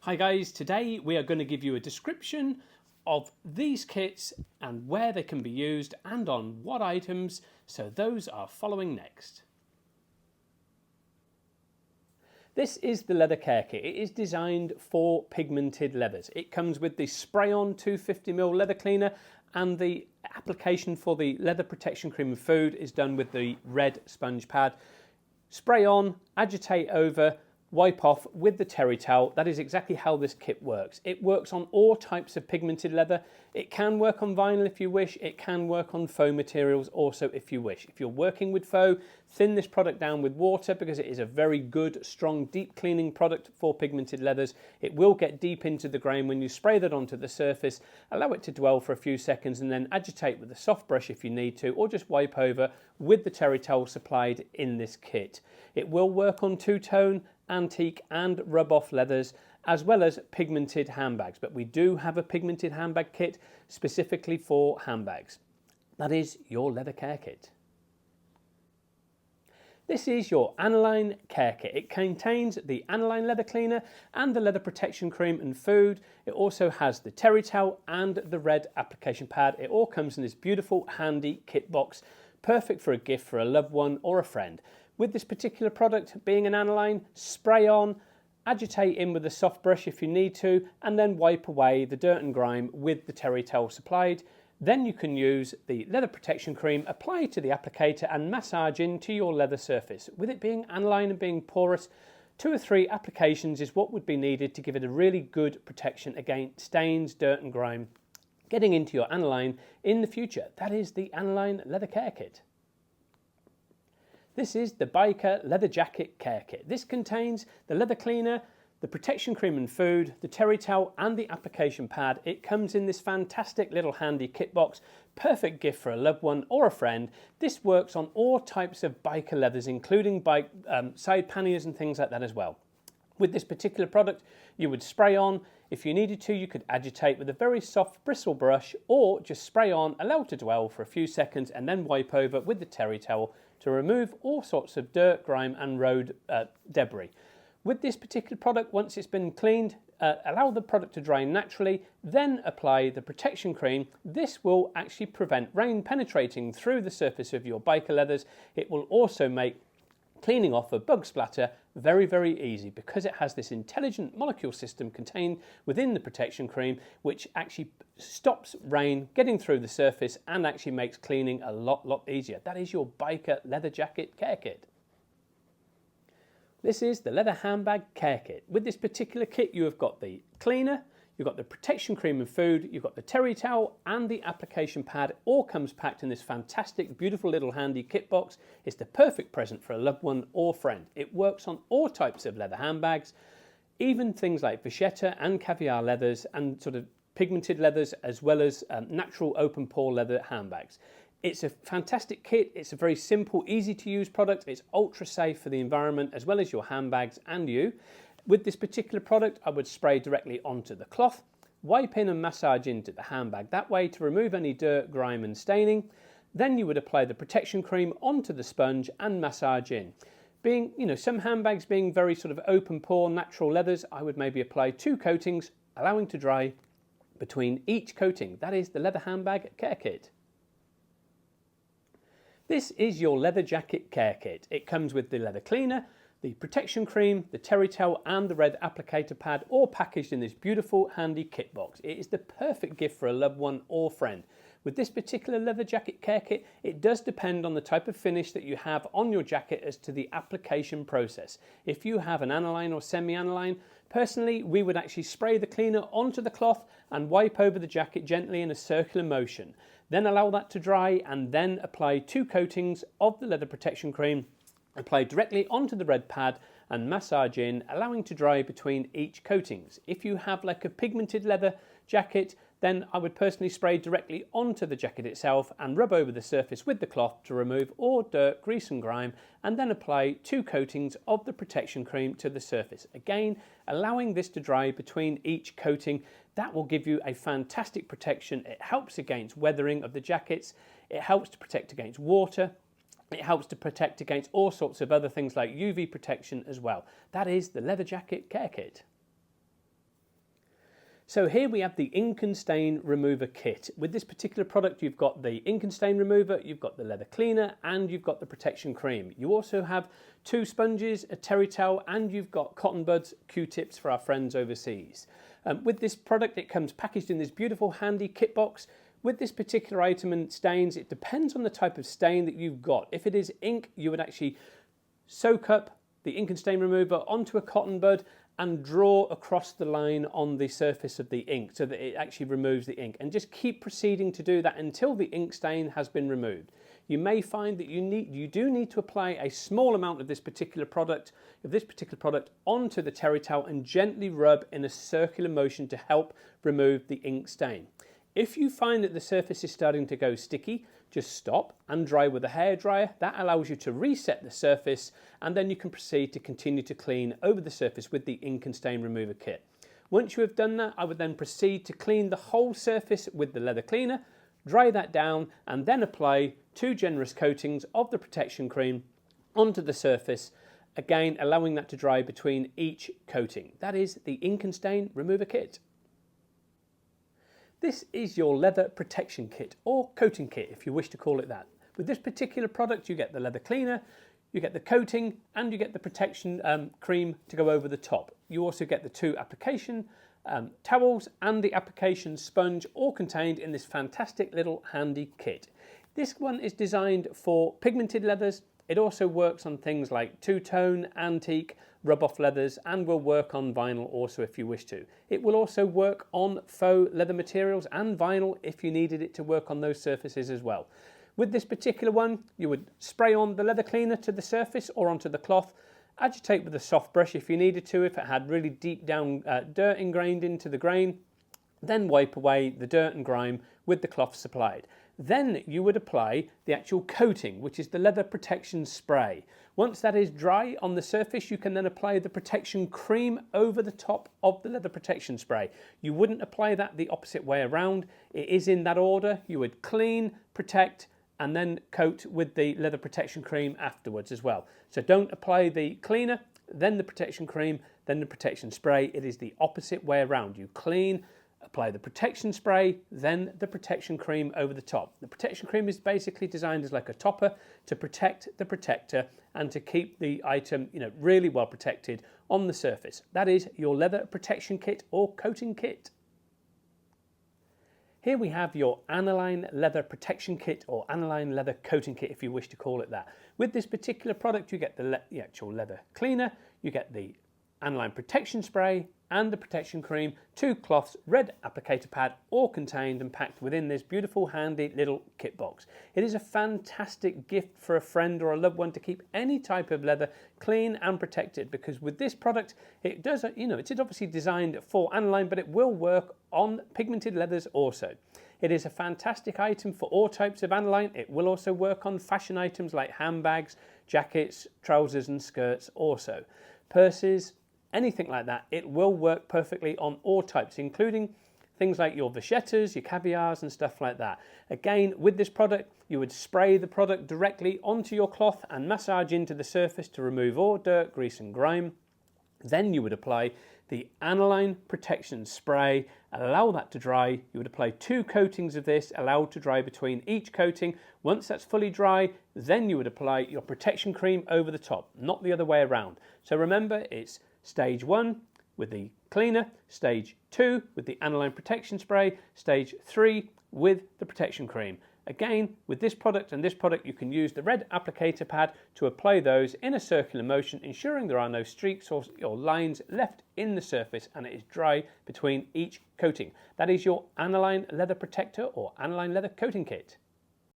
Hi guys, today we are going to give you a description of these kits and where they can be used and on what items, so those are following next. This is the leather care kit. It is designed for pigmented leathers. It comes with the spray-on 250ml leather cleaner, and the application for the leather protection cream and food is done with the red sponge pad. Spray on, agitate over, wipe off with the terry towel. That is exactly how this kit works. It works on all types of pigmented leather. It can work on vinyl if you wish. It can work on faux materials also if you wish. If you're working with faux, thin this product down with water because it is a very good, strong, deep cleaning product for pigmented leathers. It will get deep into the grain when you spray that onto the surface. Allow it to dwell for a few seconds and then agitate with a soft brush if you need to, or just wipe over with the terry towel supplied in this kit. It will work on two-tone, antique and rub-off leathers, as well as pigmented handbags, but we do have a pigmented handbag kit specifically for handbags. That is your leather care kit. This is your Aniline care kit. It contains the Aniline leather cleaner and the leather protection cream and food. It also has the terry towel and the red application pad. It all comes in this beautiful handy kit box, perfect for a gift for a loved one or a friend. With this particular product being an Aniline, spray on, agitate in with a soft brush if you need to, and then wipe away the dirt and grime with the terry towel supplied. Then you can use the leather protection cream, apply to the applicator and massage into your leather surface. With it being Aniline and being porous, 2 or 3 applications is what would be needed to give it a really good protection against stains, dirt and grime getting into your Aniline in the future. That is the Aniline leather care kit. This is the Biker leather jacket care kit. This contains the leather cleaner, the protection cream and food, the terry towel and the application pad. It comes in this fantastic little handy kit box, perfect gift for a loved one or a friend. This works on all types of biker leathers, including bike side panniers and things like that as well. With this particular product, you would spray on. If you needed to, you could agitate with a very soft bristle brush, or just spray on, allow it to dwell for a few seconds and then wipe over with the terry towel to remove all sorts of dirt, grime and road debris. With this particular product, once it's been cleaned, allow the product to dry naturally, then apply the protection cream. This will actually prevent rain penetrating through the surface of your biker leathers. It will also make cleaning off a bug splatter very, very easy because it has this intelligent molecule system contained within the protection cream, which actually stops rain getting through the surface and actually makes cleaning a lot easier. That is your biker leather jacket care kit. This is the leather handbag care kit. With this particular kit, you have got the cleaner, you've got the protection cream and food, you've got the terry towel and the application pad. It all comes packed in this fantastic, beautiful little handy kit box. It's the perfect present for a loved one or friend. It works on all types of leather handbags, even things like vachetta and caviar leathers and sort of pigmented leathers, as well as natural open pore leather handbags. It's a fantastic kit. It's a very simple, easy to use product. It's ultra safe for the environment as well as your handbags and you. With this particular product, I would spray directly onto the cloth, wipe in and massage into the handbag that way to remove any dirt, grime and staining. Then you would apply the protection cream onto the sponge and massage in. Being, some handbags being very sort of open pore, natural leathers, I would maybe apply 2 coatings, allowing to dry between each coating. That is the leather handbag care kit. This is your leather jacket care kit. It comes with the leather cleaner, the protection cream, the terry towel and the red applicator pad, all packaged in this beautiful handy kit box. It is the perfect gift for a loved one or friend. With this particular leather jacket care kit, it does depend on the type of finish that you have on your jacket as to the application process. If you have an aniline or semi-aniline, personally, we would actually spray the cleaner onto the cloth and wipe over the jacket gently in a circular motion. Then allow that to dry and then apply 2 coatings of the leather protection cream. Apply directly onto the red pad and massage in, allowing to dry between each coatings. If you have like a pigmented leather jacket, then I would personally spray directly onto the jacket itself and rub over the surface with the cloth to remove all dirt, grease and grime, and then apply 2 coatings of the protection cream to the surface. Again, allowing this to dry between each coating. That will give you a fantastic protection. It helps against weathering of the jackets. It helps to protect against water. It helps to protect against all sorts of other things like UV protection as well. That is the leather jacket care kit. So here we have the ink and stain remover kit. With this particular product, you've got the ink and stain remover, you've got the leather cleaner, and you've got the protection cream. You also have 2 sponges, a terry towel, and you've got cotton buds, Q-tips for our friends overseas. With this product, it comes packaged in this beautiful handy kit box. With this particular item and stains, it depends on the type of stain that you've got. If it is ink, you would actually soak up the ink and stain remover onto a cotton bud and draw across the line on the surface of the ink so that it actually removes the ink, and just keep proceeding to do that until the ink stain has been removed. You may find that you do need to apply a small amount of this particular product onto the terry towel and gently rub in a circular motion to help remove the ink stain. If you find that the surface is starting to go sticky, just stop and dry with a hairdryer. That allows you to reset the surface, and then you can proceed to continue to clean over the surface with the ink and stain remover kit. Once you have done that, I would then proceed to clean the whole surface with the leather cleaner, dry that down, and then apply 2 generous coatings of the protection cream onto the surface, again allowing that to dry between each coating. That is the ink and stain remover kit. This is your leather protection kit, or coating kit if you wish to call it that. With this particular product, you get the leather cleaner, you get the coating, and you get the protection cream to go over the top. You also get the 2 application towels and the application sponge, all contained in this fantastic little handy kit. This one is designed for pigmented leathers. It also works on things like two-tone, antique, rub-off leathers, and will work on vinyl also if you wish to. It will also work on faux leather materials and vinyl if you needed it to work on those surfaces as well. With this particular one, you would spray on the leather cleaner to the surface or onto the cloth, agitate with a soft brush if you needed to, if it had really deep down dirt ingrained into the grain, then wipe away the dirt and grime with the cloth supplied. Then you would apply the actual coating, which is the leather protection spray. Once that is dry on the surface, you can then apply the protection cream over the top of the leather protection spray. You wouldn't apply that the opposite way around. It is in that order. You would clean, protect, and then coat with the leather protection cream afterwards as well. So don't apply the cleaner, then the protection cream, then the protection spray. It is the opposite way around. You clean, apply the protection spray, then the protection cream over the top. The protection cream is basically designed as like a topper to protect the protector and to keep the item, really well protected on the surface. That is your leather protection kit or coating kit. Here we have your Aniline leather protection kit, or Aniline leather coating kit if you wish to call it that. With this particular product, you get the actual leather cleaner, you get the Aniline protection spray and the protection cream, 2 cloths, red applicator pad, all contained and packed within this beautiful handy little kit box. It is a fantastic gift for a friend or a loved one to keep any type of leather clean and protected, because with this product it does, it is obviously designed for aniline, but it will work on pigmented leathers also. It is a fantastic item for all types of aniline. It will also work on fashion items like handbags, jackets, trousers and skirts also. Purses, anything like that, it will work perfectly on all types, including things like your vachettas, your caviars and stuff like that. Again, with this product, you would spray the product directly onto your cloth and massage into the surface to remove all dirt, grease and grime. Then you would apply the Aniline protection spray, allow that to dry. You would apply 2 coatings of this, allowed to dry between each coating. Once that's fully dry, then you would apply your protection cream over the top, not the other way around. So remember, it's stage 1 with the cleaner, stage 2 with the Aniline protection spray, stage 3 with the protection cream. Again, with this product and this product, you can use the red applicator pad to apply those in a circular motion, ensuring there are no streaks or lines left in the surface, and it is dry between each coating. That is your Aniline leather protector or Aniline leather coating kit.